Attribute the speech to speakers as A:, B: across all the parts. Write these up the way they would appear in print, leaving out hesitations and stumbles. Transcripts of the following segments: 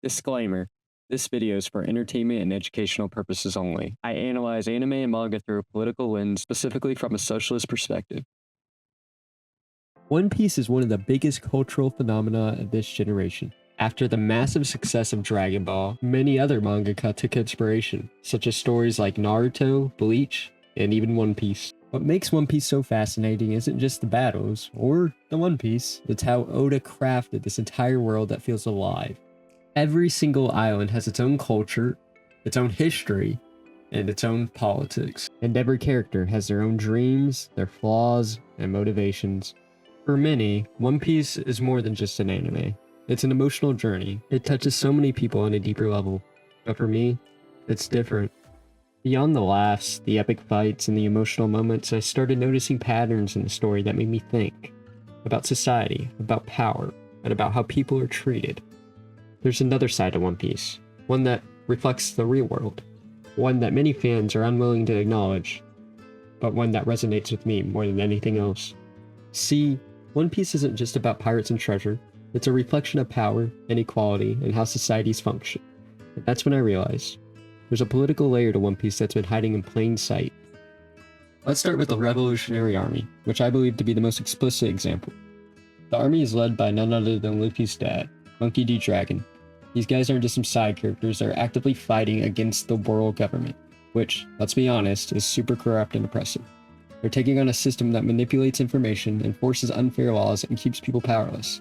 A: Disclaimer. This video is for entertainment and educational purposes only. I analyze anime and manga through a political lens, specifically from a socialist perspective.
B: One Piece is one of the biggest cultural phenomena of this generation. After the massive success of Dragon Ball, many other mangaka took inspiration, such as stories like Naruto, Bleach, and even One Piece. What makes One Piece so fascinating isn't just the battles, or the One Piece, it's how Oda crafted this entire world that feels alive. Every single island has its own culture, its own history, and its own politics. And every character has their own dreams, their flaws, and motivations. For many, One Piece is more than just an anime. It's an emotional journey. It touches so many people on a deeper level. But for me, it's different. Beyond the laughs, the epic fights, and the emotional moments, I started noticing patterns in the story that made me think about society, about power, and about how people are treated. There's another side to One Piece, one that reflects the real world, one that many fans are unwilling to acknowledge, but one that resonates with me more than anything else. See, One Piece isn't just about pirates and treasure, it's a reflection of power, inequality, and how societies function. And that's when I realized there's a political layer to One Piece that's been hiding in plain sight. Let's start with the Revolutionary Army, which I believe to be the most explicit example. The army is led by none other than Luffy's dad, Monkey D. Dragon. These guys aren't just some side characters, they're actively fighting against the world government, which, let's be honest, is super corrupt and oppressive. They're taking on a system that manipulates information, enforces unfair laws, and keeps people powerless.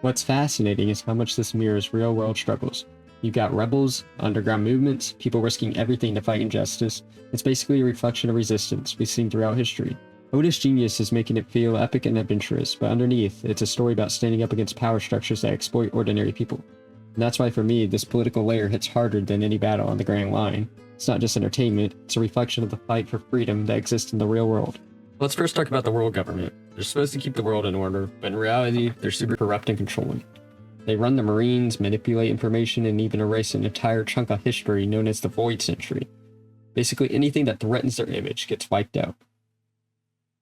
B: What's fascinating is how much this mirrors real-world struggles. You've got rebels, underground movements, people risking everything to fight injustice. It's basically a reflection of resistance we've seen throughout history. Oda's genius is making it feel epic and adventurous, but underneath, it's a story about standing up against power structures that exploit ordinary people. And that's why for me, this political layer hits harder than any battle on the Grand Line. It's not just entertainment, it's a reflection of the fight for freedom that exists in the real world. Let's first talk about the world government. They're supposed to keep the world in order, but in reality, they're super corrupt and controlling. They run the Marines, manipulate information, and even erase an entire chunk of history known as the Void Century. Basically anything that threatens their image gets wiped out.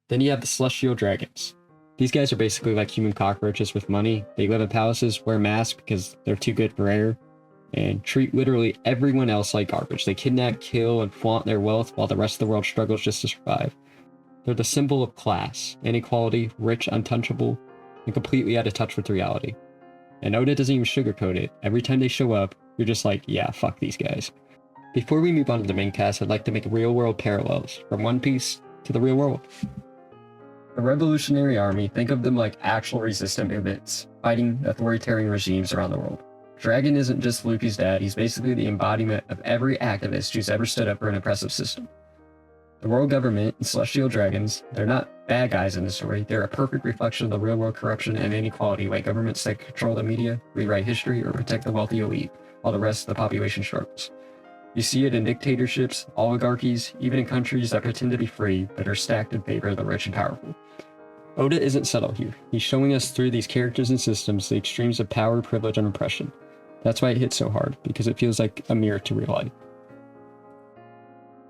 B: Then you have the Celestial Dragons. These guys are basically like human cockroaches with money. They live in palaces, wear masks because they're too good for air, and treat literally everyone else like garbage. They kidnap, kill, and flaunt their wealth while the rest of the world struggles just to survive. They're the symbol of class, inequality, rich, untouchable, and completely out of touch with reality. And Oda doesn't even sugarcoat it. Every time they show up, you're just like, yeah, fuck these guys. Before we move on to the main cast, I'd like to make real-world parallels from One Piece to the real world. The Revolutionary Army, think of them like actual resistant movements, fighting authoritarian regimes around the world. Dragon isn't just Luffy's dad, he's basically the embodiment of every activist who's ever stood up for an oppressive system. The world government and Celestial Dragons, they're not bad guys in the story, they're a perfect reflection of the real world corruption and inequality like governments that control the media, rewrite history, or protect the wealthy elite, while the rest of the population struggles. You see it in dictatorships, oligarchies, even in countries that pretend to be free, but are stacked in favor of the rich and powerful. Oda isn't subtle here. He's showing us through these characters and systems the extremes of power, privilege, and oppression. That's why it hits so hard, because it feels like a mirror to real life.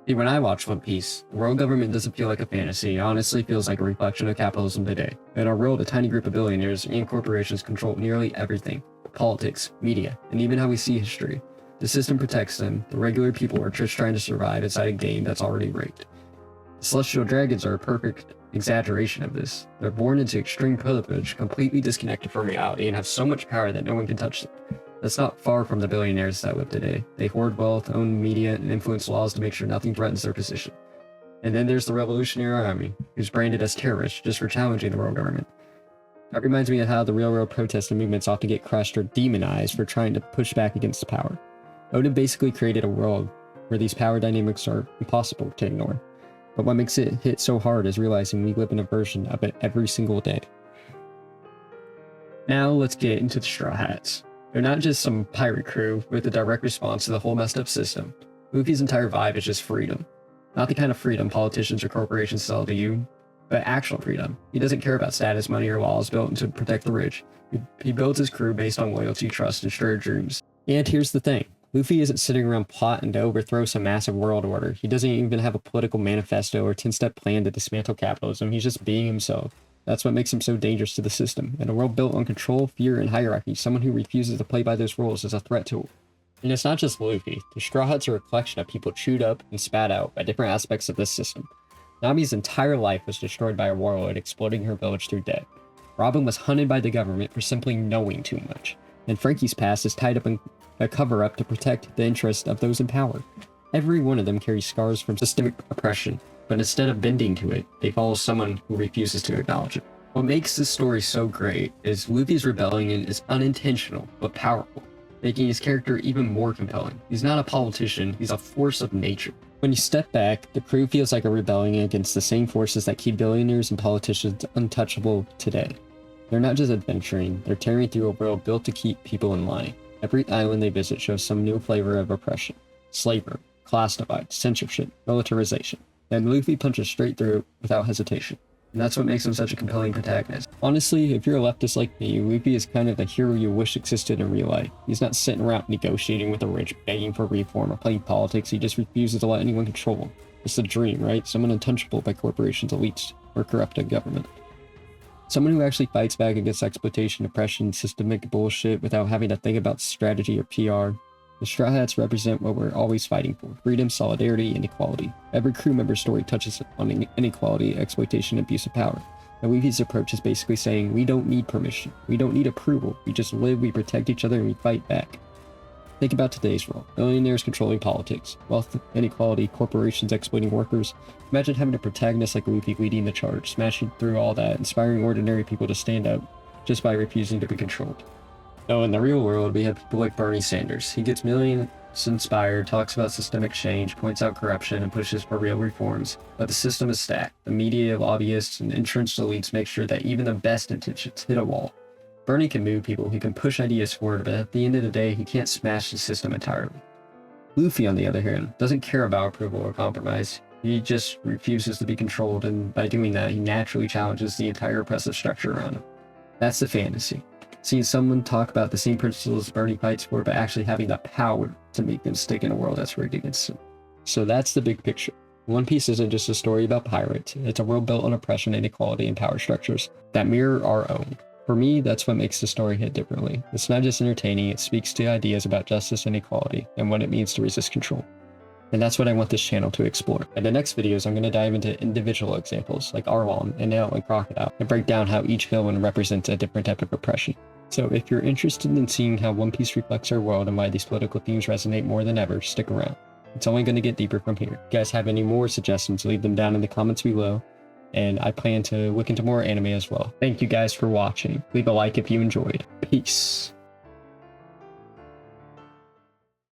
B: See, when I watch One Piece, the world government doesn't feel like a fantasy, it honestly feels like a reflection of capitalism today. In our world, a tiny group of billionaires and corporations control nearly everything. Politics, media, and even how we see history. The system protects them, the regular people are just trying to survive inside a game that's already rigged. The Celestial Dragons are a perfect exaggeration of this. They're born into extreme privilege, completely disconnected from reality, and have so much power that no one can touch them. That's not far from the billionaires that live today. They hoard wealth, own media, and influence laws to make sure nothing threatens their position. And then there's the Revolutionary Army, who's branded as terrorists just for challenging the world government. That reminds me of how the railroad protests and movements often get crushed or demonized for trying to push back against the power. Oda basically created a world where these power dynamics are impossible to ignore. But what makes it hit so hard is realizing we live in a version of it every single day. Now let's get into the Straw Hats. They're not just some pirate crew with a direct response to the whole messed up system. Luffy's entire vibe is just freedom. Not the kind of freedom politicians or corporations sell to you, but actual freedom. He doesn't care about status, money, or laws built to protect the rich. He builds his crew based on loyalty, trust, and shared dreams. And here's the thing. Luffy isn't sitting around plotting to overthrow some massive world order. He doesn't even have a political manifesto or 10-step plan to dismantle capitalism. He's just being himself. That's what makes him so dangerous to the system. In a world built on control, fear, and hierarchy, someone who refuses to play by those rules is a threat to it. And it's not just Luffy. The Straw Hats are a collection of people chewed up and spat out by different aspects of this system. Nami's entire life was destroyed by a warlord exploiting her village through debt. Robin was hunted by the government for simply knowing too much. And Frankie's past is tied up in a cover-up to protect the interests of those in power. Every one of them carries scars from systemic oppression, but instead of bending to it, they follow someone who refuses to acknowledge it. What makes this story so great is Luffy's rebellion is unintentional, but powerful, making his character even more compelling. He's not a politician, he's a force of nature. When you step back, the crew feels like a rebellion against the same forces that keep billionaires and politicians untouchable today. They're not just adventuring, they're tearing through a world built to keep people in line. Every island they visit shows some new flavor of oppression. Slavery, class divide, censorship, militarization. And Luffy punches straight through it without hesitation. And that's what makes him such a compelling protagonist. Honestly, if you're a leftist like me, Luffy is kind of the hero you wish existed in real life. He's not sitting around negotiating with the rich, begging for reform or playing politics. He just refuses to let anyone control him. It's a dream, right? Someone untouchable by corporations, elites, or corrupted government. Someone who actually fights back against exploitation, oppression, systemic bullshit without having to think about strategy or PR. The Straw Hats represent what we're always fighting for: freedom, solidarity, and equality. Every crew member's story touches on inequality, exploitation, and abuse of power. And Luffy's approach is basically saying, we don't need permission, we don't need approval, we just live, we protect each other, and we fight back. Think about today's world. Billionaires controlling politics, wealth inequality, corporations exploiting workers. Imagine having a protagonist like Luffy leading the charge, smashing through all that, inspiring ordinary people to stand up just by refusing to be controlled. So in the real world, we have people like Bernie Sanders. He gets millions inspired, talks about systemic change, points out corruption, and pushes for real reforms. But the system is stacked. The media, lobbyists, and entrenched elites make sure that even the best intentions hit a wall. Bernie can move people, he can push ideas forward, but at the end of the day, he can't smash the system entirely. Luffy, on the other hand, doesn't care about approval or compromise. He just refuses to be controlled, and by doing that, he naturally challenges the entire oppressive structure around him. That's the fantasy. Seeing someone talk about the same principles Bernie fights for, but actually having the power to make them stick in a world that's rigged against him. So that's the big picture. One Piece isn't just a story about pirates. It's a world built on oppression, inequality, and power structures that mirror our own. For me, that's what makes the story hit differently. It's not just entertaining, it speaks to ideas about justice and equality, and what it means to resist control. And that's what I want this channel to explore. In the next videos, I'm going to dive into individual examples, like Arlong, Enel, and Crocodile, and break down how each villain represents a different type of oppression. So if you're interested in seeing how One Piece reflects our world and why these political themes resonate more than ever, stick around. It's only going to get deeper from here. If you guys have any more suggestions, leave them down in the comments below. And I plan to look into more anime as well. Thank you guys for watching. Leave a like if you enjoyed. Peace.